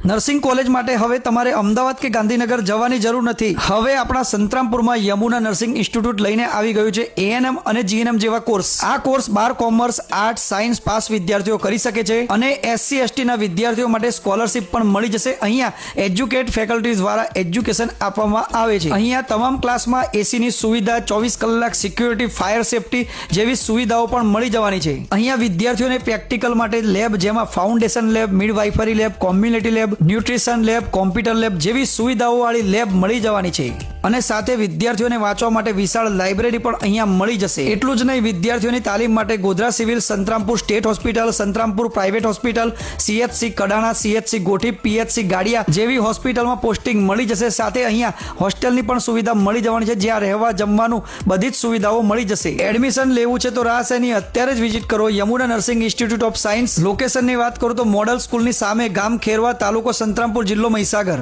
Nursing college માટે હવે તમારે અમદાવાદ કે ગાંધીનગર જવાની જરૂર નથી. હવે આપણા સંતરામપુરમાં યમુના નર્સિંગ ઇન્સ્ટિટ્યૂટ લઈને આવી ગયું છે એએનએમ અને જીએનએમ જેવા કોર્સ. આ course 12 commerce, arts, science pass વિદ્યાર્થીઓ કરી શકે છે અને SC ST ના વિદ્યાર્થીઓ માટે સ્કોલરશિપ પણ મળી જશે. અહીંયા એજ્યુકેટ ફેકલ્ટી દ્વારા એજ્યુકેશન આપવામાં આવે છે. અહીંયા તમામ ક્લાસમાં એસીની સુવિધા, 24 કલાક સિક્યુરિટી, ફાયર સેફટી જેવી સુવિધાઓ પણ મળી જવાની છે. અહીંયા વિદ્યાર્થીઓને પ્રેક્ટિકલ માટે લેબ, જેમાં foundation lab, midwifery lab, community lab, nutrition lab, computer lab જેવી સુવિધાઓ વાળી લેબ મળી જવાની છે. અને સાથે વિદ્યાર્થીઓને વાંચવા માટે વિશાળ લાઇબ્રેરી પણ અહીંયા મળી જશે. એટલું જ નહીં, વિદ્યાર્થીઓની તાલીમ માટે Godhra civil, Santrampur state hospital, Santrampur private hospital, CHC Kadana, CHC Gothi, PHC Gadiya જેવી હોસ્પિટલમાં પોસ્ટિંગ મળી જશે. સાથે અહીંયા હોસ્ટેલની પણ સુવિધા મળી જવાની છે, જ્યાં રહેવા જમવાનું બધી જ સુવિધાઓ મળી જશે. એડમિશન લેવું છે તો રાહ શેની, અત્યારે જ વિઝિટ કરો Yamuna nursing institute of science. લોકેશનની વાત કરું તો મોડલ સ્કૂલની સામે, ગામ ખેરવા, તાલુકો સંતરામપુર, જિલ્લો મહીસાગર.